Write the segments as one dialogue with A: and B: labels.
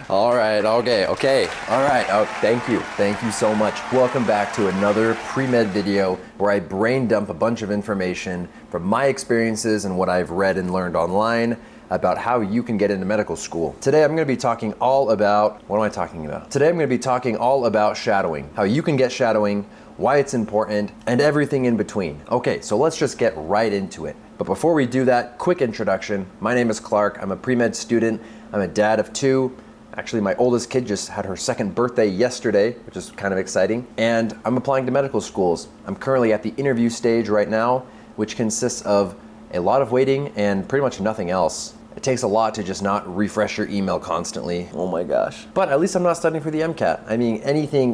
A: All right, okay. All right, oh, thank you. Thank you so much. Welcome back to another Premed video where I brain dump a bunch of information from my experiences and what I've read and learned online about how you can get into medical school. Today I'm gonna be talking all about, what am I talking about? Today I'm gonna be talking all about shadowing, how you can get shadowing, why it's important, and everything in between. Okay, so let's just get right into it. But before we do that, quick introduction. My name is Clark. I'm a pre-med student. I'm a dad of two. Actually, my oldest kid just had her second birthday yesterday, which is kind of exciting. And I'm applying to medical schools. I'm currently at the interview stage right now, which consists of a lot of waiting and pretty much nothing else. It takes a lot to just not refresh your email constantly. Oh my gosh. But at least I'm not studying for the MCAT. I mean,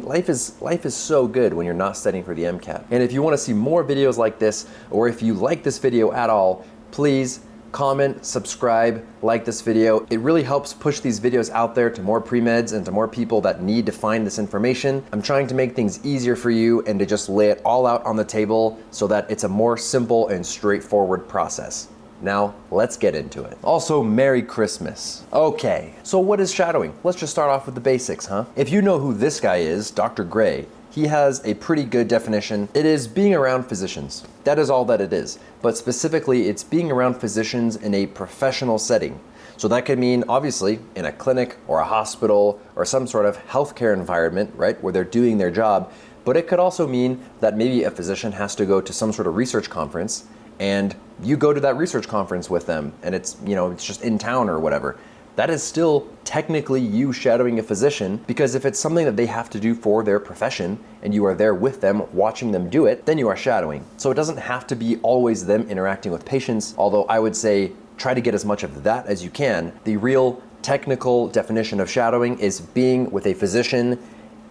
A: life is so good when you're not studying for the MCAT. And if you want to see more videos like this, or if you like this video at all, please comment, subscribe, like this video. It really helps push these videos out there to more pre-meds and to more people that need to find this information. I'm trying to make things easier for you and to just lay it all out on the table so that it's a more simple and straightforward process. Now, let's get into it. Also, Merry Christmas. Okay, so what is shadowing? Let's just start off with the basics, huh? If you know who this guy is, Dr. Gray, he has a pretty good definition. It is being around physicians. That is all that it is. But specifically, it's being around physicians in a professional setting. So that could mean, obviously, in a clinic or a hospital or some sort of healthcare environment, right, where they're doing their job. But it could also mean that maybe a physician has to go to some sort of research conference and you go to that research conference with them and it's just in town or whatever. That is still technically you shadowing a physician, because if it's something that they have to do for their profession and you are there with them watching them do it, then you are shadowing. So it doesn't have to be always them interacting with patients, although I would say try to get as much of that as you can. The real technical definition of shadowing is being with a physician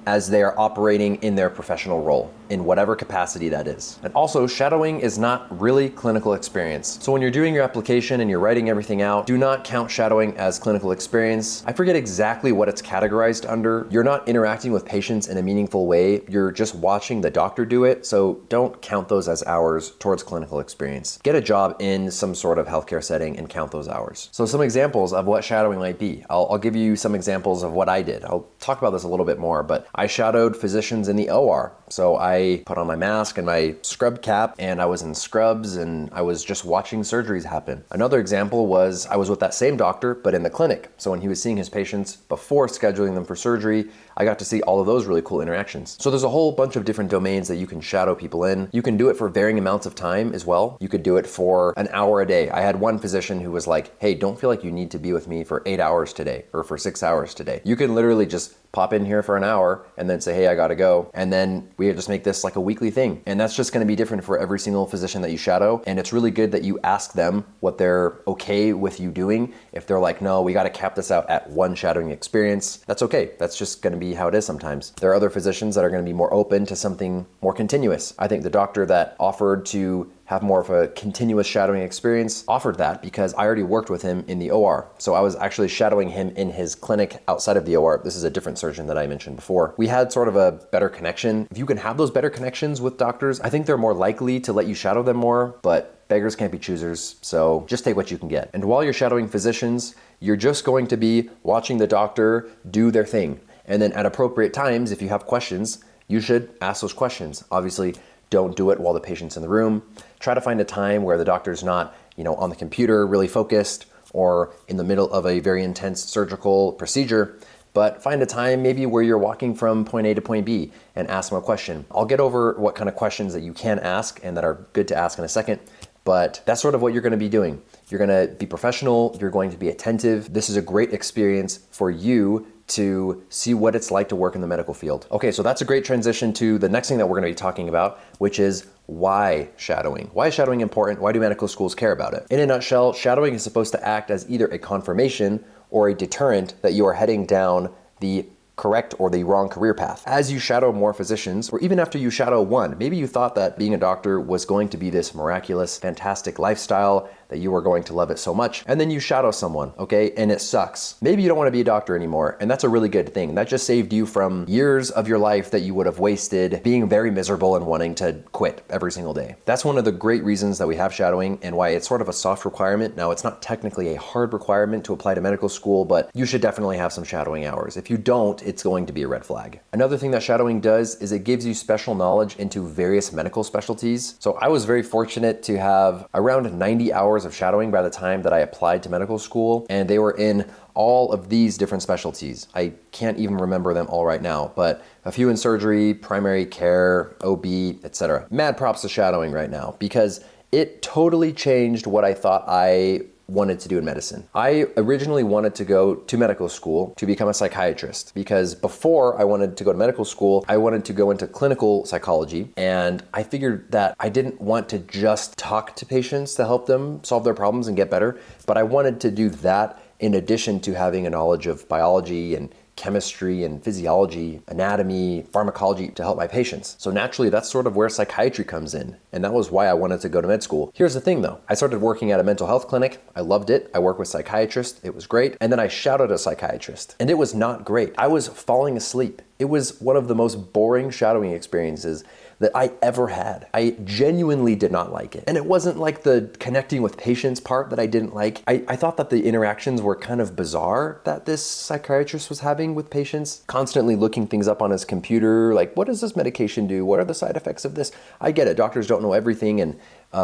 A: as they are operating in their professional role, in whatever capacity that is. And also, shadowing is not really clinical experience. So when you're doing your application and you're writing everything out, do not count shadowing as clinical experience. I forget exactly what it's categorized under. You're not interacting with patients in a meaningful way. You're just watching the doctor do it. So don't count those as hours towards clinical experience. Get a job in some sort of healthcare setting and count those hours. So some examples of what shadowing might be. I'll give you some examples of what I did. I'll talk about this a little bit more, but I shadowed physicians in the OR. So I put on my mask and my scrub cap and I was in scrubs and I was just watching surgeries happen. Another example was I was with that same doctor, but in the clinic. So when he was seeing his patients before scheduling them for surgery, I got to see all of those really cool interactions. So there's a whole bunch of different domains that you can shadow people in. You can do it for varying amounts of time as well. You could do it for an hour a day. I had one physician who was like, hey, don't feel like you need to be with me for 8 hours today or for 6 hours today. You can literally just pop in here for an hour and then say, hey, I gotta go. And then we just make this like a weekly thing. And that's just gonna be different for every single physician that you shadow. And it's really good that you ask them what they're okay with you doing. If they're like, no, we gotta cap this out at one shadowing experience, that's okay. That's just gonna be how it is sometimes. There are other physicians that are gonna be more open to something more continuous. I think the doctor that offered to have more of a continuous shadowing experience offered that because I already worked with him in the OR. So I was actually shadowing him in his clinic outside of the OR. This is a different surgeon that I mentioned before. We had sort of a better connection. If you can have those better connections with doctors, I think they're more likely to let you shadow them more, but beggars can't be choosers, so just take what you can get. And while you're shadowing physicians, you're just going to be watching the doctor do their thing. And then at appropriate times, if you have questions, you should ask those questions. Obviously, don't do it while the patient's in the room. Try to find a time where the doctor's not, on the computer really focused or in the middle of a very intense surgical procedure, but find a time maybe where you're walking from point A to point B and ask them a question. I'll get over what kind of questions that you can ask and that are good to ask in a second, but that's sort of what you're gonna be doing. You're gonna be professional, you're going to be attentive. This is a great experience for you to see what it's like to work in the medical field. Okay, so that's a great transition to the next thing that we're gonna be talking about, which is why shadowing. Why is shadowing important? Why do medical schools care about it? In a nutshell, shadowing is supposed to act as either a confirmation or a deterrent that you are heading down the correct or the wrong career path. As you shadow more physicians, or even after you shadow one, maybe you thought that being a doctor was going to be this miraculous, fantastic lifestyle, that you were going to love it so much, and then you shadow someone, okay, and it sucks. Maybe you don't want to be a doctor anymore, and that's a really good thing. That just saved you from years of your life that you would have wasted being very miserable and wanting to quit every single day. That's one of the great reasons that we have shadowing and why it's sort of a soft requirement. Now, it's not technically a hard requirement to apply to medical school, but you should definitely have some shadowing hours. If you don't, it's going to be a red flag. Another thing that shadowing does is it gives you special knowledge into various medical specialties. So I was very fortunate to have around 90 hours of shadowing by the time that I applied to medical school, and they were in all of these different specialties. I can't even remember them all right now, but a few in surgery, primary care, OB, etc. Mad props to shadowing right now because it totally changed what I thought I wanted to do in medicine. I originally wanted to go to medical school to become a psychiatrist because before I wanted to go to medical school, I wanted to go into clinical psychology, and I figured that I didn't want to just talk to patients to help them solve their problems and get better, but I wanted to do that in addition to having a knowledge of biology and chemistry and physiology, anatomy, pharmacology to help my patients. So naturally, that's sort of where psychiatry comes in. And that was why I wanted to go to med school. Here's the thing though. I started working at a mental health clinic. I loved it. I worked with psychiatrists. It was great. And then I shadowed a psychiatrist, and it was not great. I was falling asleep. It was one of the most boring shadowing experiences that I ever had. I genuinely did not like it. And it wasn't like the connecting with patients part that I didn't like. I thought that the interactions were kind of bizarre that this psychiatrist was having with patients, constantly looking things up on his computer, like, what does this medication do? What are the side effects of this? I get it, doctors don't know everything, and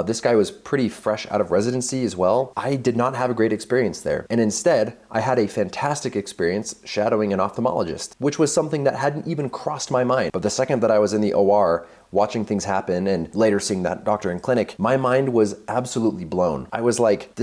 A: this guy was pretty fresh out of residency as well. I did not have a great experience there. And instead, I had a fantastic experience shadowing an ophthalmologist, which was something that hadn't even crossed my mind. But the second that I was in the OR, watching things happen and later seeing that doctor in clinic, my mind was absolutely blown. I was like,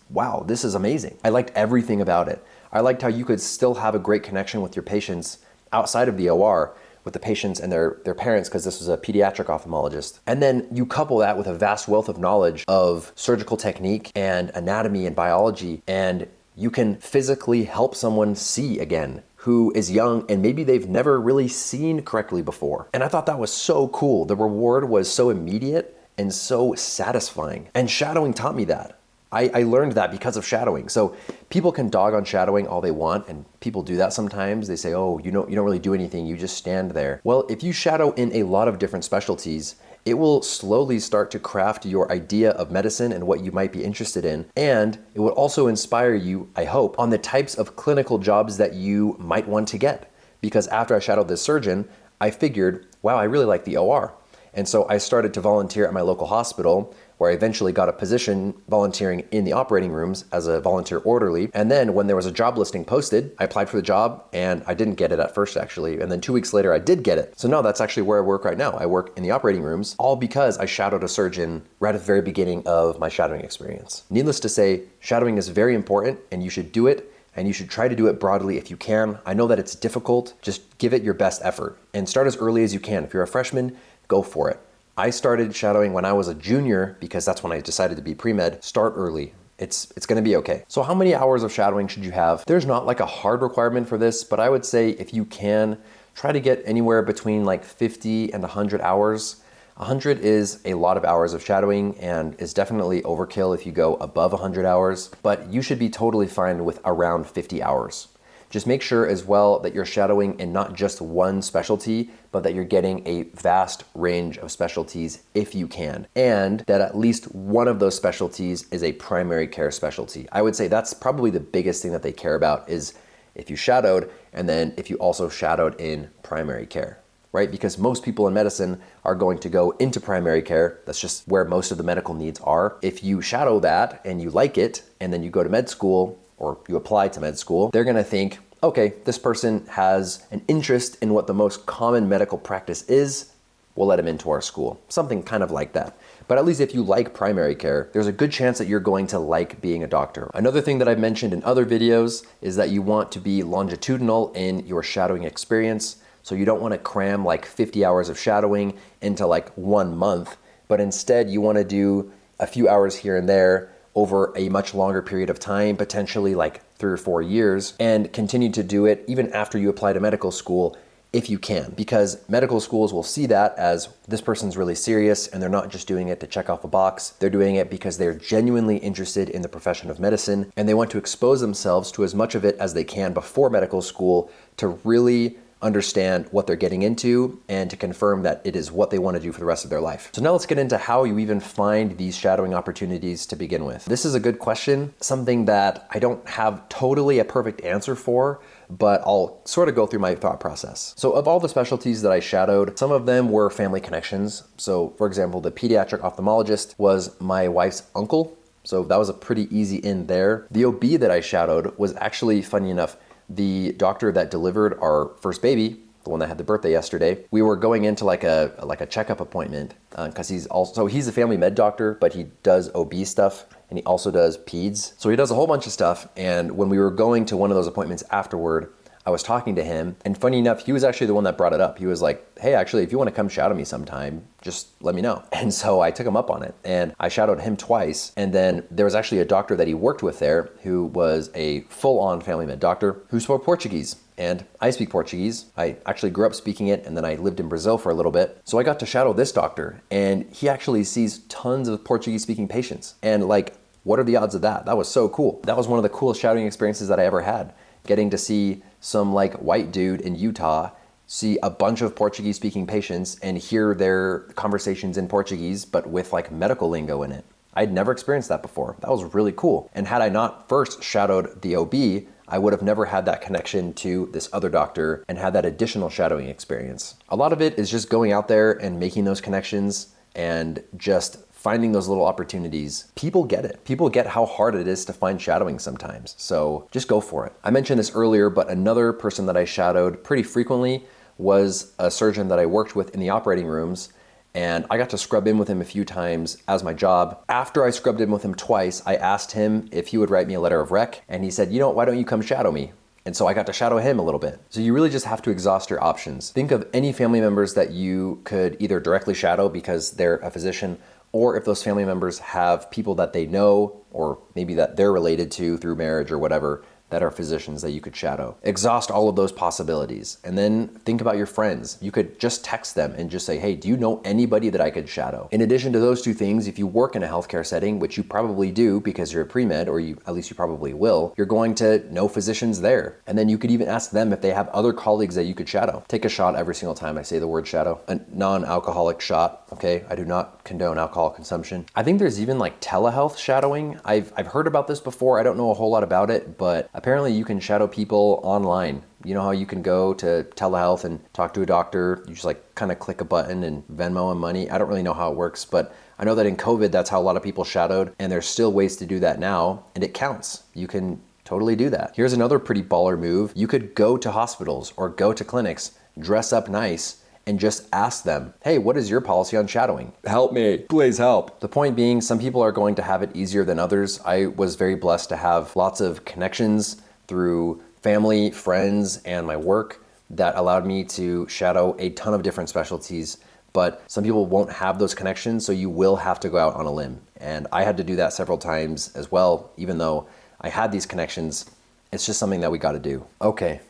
A: wow, this is amazing. I liked everything about it. I liked how you could still have a great connection with your patients outside of the OR, with the patients and their parents, because this was a pediatric ophthalmologist. And then you couple that with a vast wealth of knowledge of surgical technique and anatomy and biology, and you can physically help someone see again who is young and maybe they've never really seen correctly before. And I thought that was so cool. The reward was so immediate and so satisfying. And shadowing taught me that. I learned that because of shadowing. So people can dog on shadowing all they want, and people do that sometimes. They say, oh, you don't really do anything, you just stand there. Well, if you shadow in a lot of different specialties, it will slowly start to craft your idea of medicine and what you might be interested in. And it would also inspire you, I hope, on the types of clinical jobs that you might want to get. Because after I shadowed this surgeon, I figured, wow, I really like the OR. And so I started to volunteer at my local hospital, where I eventually got a position volunteering in the operating rooms as a volunteer orderly. And then when there was a job listing posted, I applied for the job, and I didn't get it at first actually. And then 2 weeks later, I did get it. So no, that's actually where I work right now. I work in the operating rooms, all because I shadowed a surgeon right at the very beginning of my shadowing experience. Needless to say, shadowing is very important, and you should do it. And you should try to do it broadly if you can. I know that it's difficult. Just give it your best effort and start as early as you can. If you're a freshman, go for it. I started shadowing when I was a junior because that's when I decided to be pre-med. Start early. It's gonna be okay. So how many hours of shadowing should you have? There's not like a hard requirement for this, but I would say if you can, try to get anywhere between like 50 and 100 hours. 100 is a lot of hours of shadowing and is definitely overkill if you go above 100 hours, but you should be totally fine with around 50 hours. Just make sure as well that you're shadowing in not just one specialty, but that you're getting a vast range of specialties if you can, and that at least one of those specialties is a primary care specialty. I would say that's probably the biggest thing that they care about, is if you shadowed, and then if you also shadowed in primary care, right? Because most people in medicine are going to go into primary care. That's just where most of the medical needs are. If you shadow that and you like it, and then you go to med school, or you apply to med school, they're gonna think, okay, this person has an interest in what the most common medical practice is, we'll let him into our school. Something kind of like that. But at least if you like primary care, there's a good chance that you're going to like being a doctor. Another thing that I've mentioned in other videos is that you want to be longitudinal in your shadowing experience. So you don't want to cram like 50 hours of shadowing into like 1 month, but instead you want to do a few hours here and there over a much longer period of time, potentially like 3 or 4 years, and continue to do it even after you apply to medical school if you can, because medical schools will see that as this person's really serious and they're not just doing it to check off a box. They're doing it because they're genuinely interested in the profession of medicine and they want to expose themselves to as much of it as they can before medical school to really understand what they're getting into and to confirm that it is what they want to do for the rest of their life. So now let's get into how you even find these shadowing opportunities to begin with. This is a good question, something that I don't have totally a perfect answer for, but I'll sort of go through my thought process. So of all the specialties that I shadowed, some of them were family connections. So for example, the pediatric ophthalmologist was my wife's uncle. So that was a pretty easy in there. The OB that I shadowed was actually, funny enough, the doctor that delivered our first baby, the one that had the birthday yesterday. We were going into like a checkup appointment because he's a family med doctor, but he does OB stuff and he also does peds. So he does a whole bunch of stuff. And when we were going to one of those appointments afterward, I was talking to him, and funny enough, he was actually the one that brought it up. He was like, hey, actually, if you want to come shadow me sometime, just let me know. And so I took him up on it, and I shadowed him twice. And then there was actually a doctor that he worked with there who was a full-on family med doctor who spoke Portuguese. And I speak Portuguese. I actually grew up speaking it, and then I lived in Brazil for a little bit. So I got to shadow this doctor, and he actually sees tons of Portuguese-speaking patients. And like, what are the odds of that? That was so cool. That was one of the coolest shadowing experiences that I ever had. Getting to see some like white dude in Utah see a bunch of Portuguese speaking patients and hear their conversations in Portuguese, but with like medical lingo in it. I'd never experienced that before. That was really cool. And had I not first shadowed the OB, I would have never had that connection to this other doctor and had that additional shadowing experience. A lot of it is just going out there and making those connections and just finding those little opportunities. People get it. People get how hard it is to find shadowing sometimes. So just go for it. I mentioned this earlier, but another person that I shadowed pretty frequently was a surgeon that I worked with in the operating rooms. And I got to scrub in with him a few times as my job. After I scrubbed in with him twice, I asked him if he would write me a letter of rec. And he said, why don't you come shadow me? And so I got to shadow him a little bit. So you really just have to exhaust your options. Think of any family members that you could either directly shadow because they're a physician, or if those family members have people that they know, or maybe that they're related to through marriage or whatever, that are physicians that you could shadow. Exhaust all of those possibilities. And then think about your friends. You could just text them and just say, hey, do you know anybody that I could shadow? In addition to those two things, if you work in a healthcare setting, which you probably do because you're a pre-med, or at least you probably will, you're going to know physicians there. And then you could even ask them if they have other colleagues that you could shadow. Take a shot every single time I say the word shadow. A non-alcoholic shot, okay? I do not condone alcohol consumption. I think there's even like telehealth shadowing. I've heard about this before. I don't know a whole lot about it, but apparently you can shadow people online. You know how you can go to telehealth and talk to a doctor? You just like kind of click a button and Venmo them money. I don't really know how it works, but I know that in COVID, that's how a lot of people shadowed, and there's still ways to do that now, and it counts. You can totally do that. Here's another pretty baller move. You could go to hospitals or go to clinics, dress up nice, and just ask them, hey, what is your policy on shadowing? Help me, please help. The point being, some people are going to have it easier than others. I was very blessed to have lots of connections through family, friends, and my work that allowed me to shadow a ton of different specialties. But some people won't have those connections, so you will have to go out on a limb. And I had to do that several times as well, even though I had these connections. It's just something that we got to do. Okay,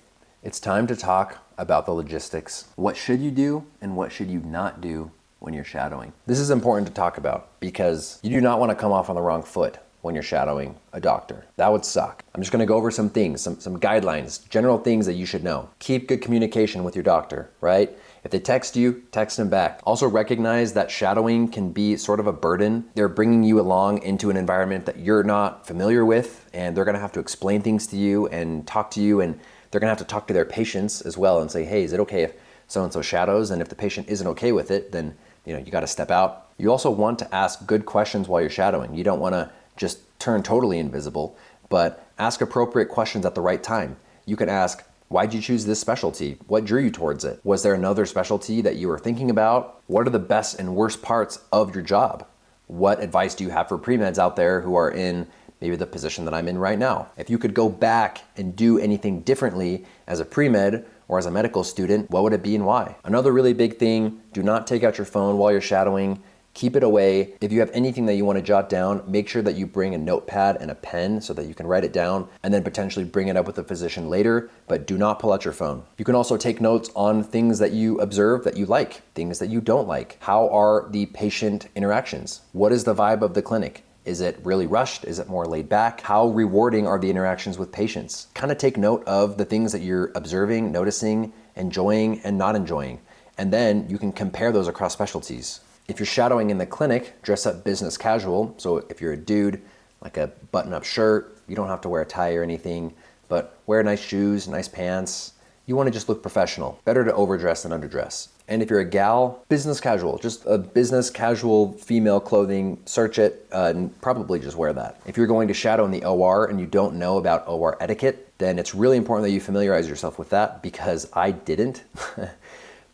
A: it's time to talk about the logistics. What should you do and what should you not do when you're shadowing? This is important to talk about because you do not want to come off on the wrong foot when you're shadowing a doctor. That would suck. I'm just gonna go over some things, some guidelines, general things that you should know. Keep good communication with your doctor, right? If they text you, text them back. Also recognize that shadowing can be sort of a burden. They're bringing you along into an environment that you're not familiar with, and they're gonna have to explain things to you and talk to you, and they're gonna have to talk to their patients as well and say, hey, is it okay if so-and-so shadows? And if the patient isn't okay with it, then you gotta step out. You also want to ask good questions while you're shadowing. You don't wanna just turn totally invisible, but ask appropriate questions at the right time. You can ask, why'd you choose this specialty? What drew you towards it? Was there another specialty that you were thinking about? What are the best and worst parts of your job? What advice do you have for pre-meds out there who are in maybe the position that I'm in right now? If you could go back and do anything differently as a pre-med or as a medical student, what would it be and why? Another really big thing, do not take out your phone while you're shadowing. keep it away. If you have anything that you want to jot down, make sure that you bring a notepad and a pen so that you can write it down and then potentially bring it up with the physician later, but do not pull out your phone. You can also take notes on things that you observe that you like, things that you don't like. How are the patient interactions? What is the vibe of the clinic? Is it really rushed? Is it more laid back? How rewarding are the interactions with patients? Kind of take note of the things that you're observing, noticing, enjoying, and not enjoying. And then you can compare those across specialties. If you're shadowing in the clinic, dress up business casual. So if you're a dude, like a button-up shirt, you don't have to wear a tie or anything, but wear nice shoes, nice pants. You want to just look professional. Better to overdress than underdress. And if you're a gal, business casual, just a business casual female clothing, search it and probably just wear that. If you're going to shadow in the OR and you don't know about OR etiquette, then it's really important that you familiarize yourself with that, because I didn't.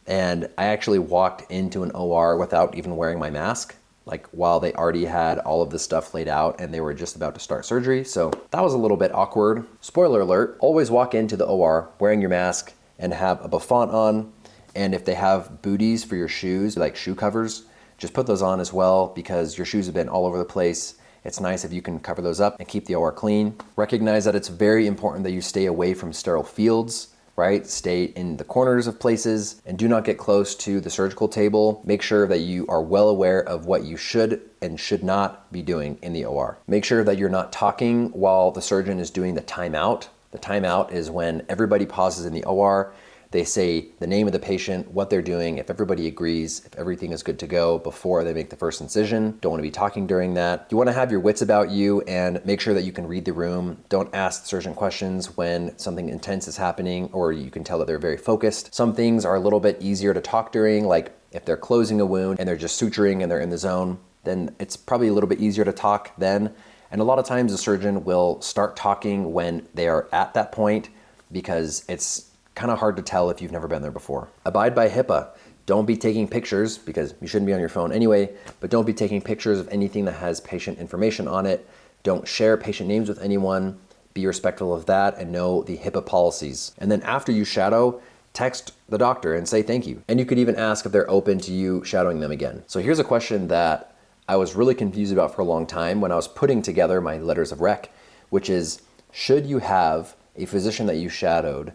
A: And I actually walked into an OR without even wearing my mask, like while they already had all of the stuff laid out and they were just about to start surgery. So that was a little bit awkward. Spoiler alert, always walk into the OR wearing your mask and have a bouffant on. And if they have booties for your shoes, like shoe covers, just put those on as well, because your shoes have been all over the place. It's nice if you can cover those up and keep the OR clean. Recognize that it's very important that you stay away from sterile fields, right? Stay in the corners of places and do not get close to the surgical table. Make sure that you are well aware of what you should and should not be doing in the OR. Make sure that you're not talking while the surgeon is doing the timeout. The timeout is when everybody pauses in the OR. They say the name of the patient, what they're doing, if everybody agrees, if everything is good to go before they make the first incision. Don't want to be talking during that. You want to have your wits about you and make sure that you can read the room. Don't ask the surgeon questions when something intense is happening or you can tell that they're very focused. Some things are a little bit easier to talk during, like if they're closing a wound and they're just suturing and they're in the zone, then it's probably a little bit easier to talk then. And a lot of times the surgeon will start talking when they are at that point, because it's kind of hard to tell if you've never been there before. Abide by HIPAA. Don't be taking pictures, because you shouldn't be on your phone anyway, but don't be taking pictures of anything that has patient information on it. Don't share patient names with anyone. Be respectful of that and know the HIPAA policies. And then after you shadow, text the doctor and say thank you. And you could even ask if they're open to you shadowing them again. So here's a question that I was really confused about for a long time when I was putting together my letters of rec, which is, should you have a physician that you shadowed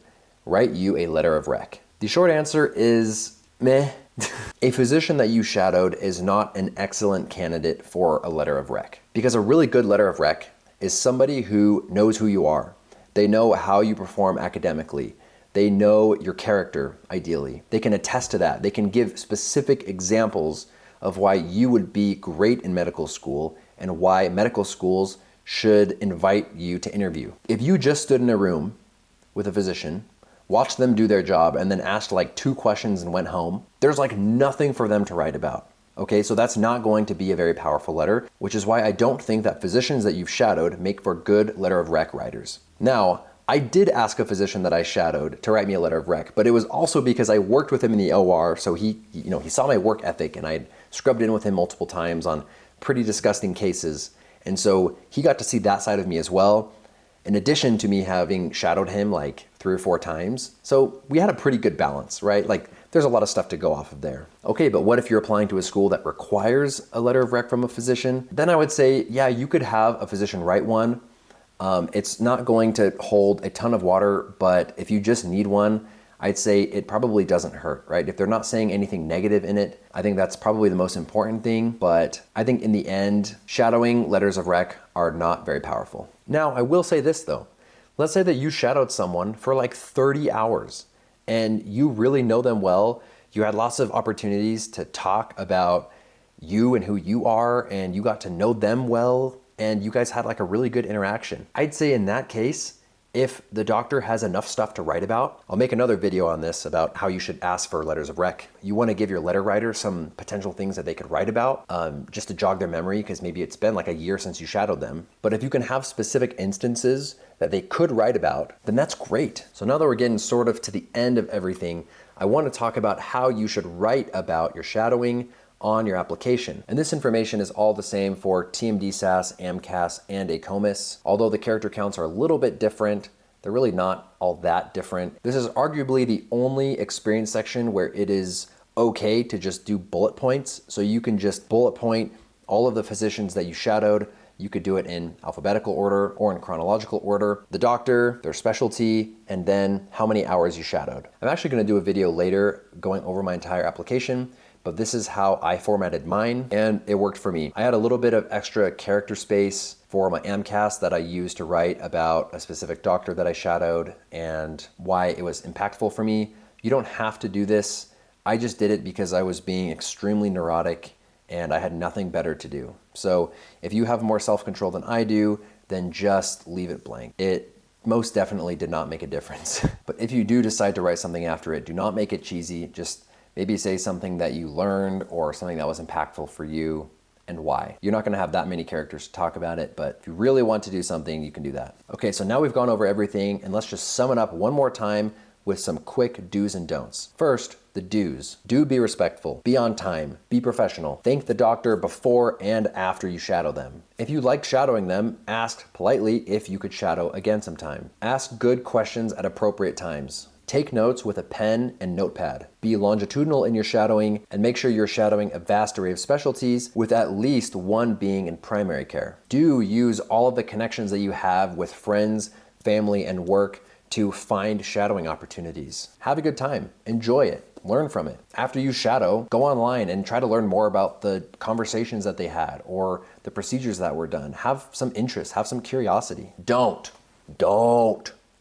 A: write you a letter of rec? The short answer is meh. A physician that you shadowed is not an excellent candidate for a letter of rec, because a really good letter of rec is somebody who knows who you are. They know how you perform academically. They know your character, ideally. They can attest to that. They can give specific examples of why you would be great in medical school and why medical schools should invite you to interview. If you just stood in a room with a physician, watched them do their job, and then asked like 2 questions and went home, there's like nothing for them to write about. Okay, so that's not going to be a very powerful letter, which is why I don't think that physicians that you've shadowed make for good letter of rec writers. Now, I did ask a physician that I shadowed to write me a letter of rec, but it was also because I worked with him in the OR, so he saw my work ethic, and I'd scrubbed in with him multiple times on pretty disgusting cases. And so he got to see that side of me as well, in addition to me having shadowed him like 3 or 4 times. So we had a pretty good balance, right? Like there's a lot of stuff to go off of there. Okay, but what if you're applying to a school that requires a letter of rec from a physician? Then I would say, yeah, you could have a physician write one. It's not going to hold a ton of water, but if you just need one, I'd say it probably doesn't hurt, right? If they're not saying anything negative in it, I think that's probably the most important thing. But I think in the end, shadowing letters of rec are not very powerful. Now, I will say this though. Let's say that you shadowed someone for like 30 hours and you really know them well. You had lots of opportunities to talk about you and who you are, and you got to know them well, and you guys had like a really good interaction. I'd say in that case, if the doctor has enough stuff to write about, I'll make another video on this about how you should ask for letters of rec. You want to give your letter writer some potential things that they could write about, just to jog their memory, because maybe it's been like a year since you shadowed them. But if you can have specific instances that they could write about, then that's great. So now that we're getting sort of to the end of everything, I want to talk about how you should write about your shadowing on your application. And this information is all the same for TMD SAS, AMCAS, and ACOMAS. Although the character counts are a little bit different, they're really not all that different. This is arguably the only experience section where it is okay to just do bullet points. So you can just bullet point all of the physicians that you shadowed. You could do it in alphabetical order or in chronological order, the doctor, their specialty, and then how many hours you shadowed. I'm actually gonna do a video later going over my entire application, but this is how I formatted mine and it worked for me. I had a little bit of extra character space for my AMCAS that I used to write about a specific doctor that I shadowed and why it was impactful for me. You don't have to do this. I just did it because I was being extremely neurotic and I had nothing better to do. So if you have more self-control than I do, then just leave it blank. It most definitely did not make a difference. But if you do decide to write something after it, do not make it cheesy. Just maybe say something that you learned or something that was impactful for you and why. You're not gonna have that many characters to talk about it, but if you really want to do something, you can do that. Okay, so now we've gone over everything and let's just sum it up one more time with some quick do's and don'ts. First, the do's. Do be respectful, be on time, be professional. Thank the doctor before and after you shadow them. If you like shadowing them, ask politely if you could shadow again sometime. Ask good questions at appropriate times. Take notes with a pen and notepad. Be longitudinal in your shadowing and make sure you're shadowing a vast array of specialties with at least one being in primary care. Do use all of the connections that you have with friends, family, and work to find shadowing opportunities. Have a good time, enjoy it, learn from it. After you shadow, go online and try to learn more about the conversations that they had or the procedures that were done. Have some interest, have some curiosity. Don't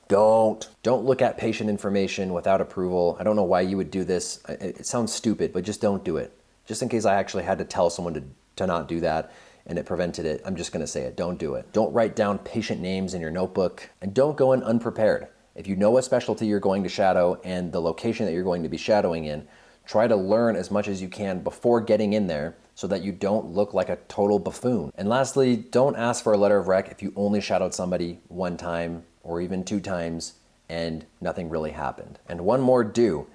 A: look at patient information without approval. I don't know why you would do this. It sounds stupid, but just don't do it. Just in case I actually had to tell someone to not do that and it prevented it, I'm just gonna say it, don't do it. Don't write down patient names in your notebook and don't go in unprepared. If you know what specialty you're going to shadow and the location that you're going to be shadowing in, try to learn as much as you can before getting in there so that you don't look like a total buffoon. And lastly, don't ask for a letter of rec if you only shadowed somebody one time or even 2 times and nothing really happened. And one more do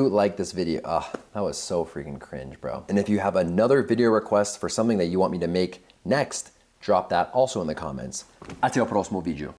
A: like this video. That was so freaking cringe, bro. And if you have another video request for something that you want me to make next, drop that also in the comments. Até o próximo vídeo.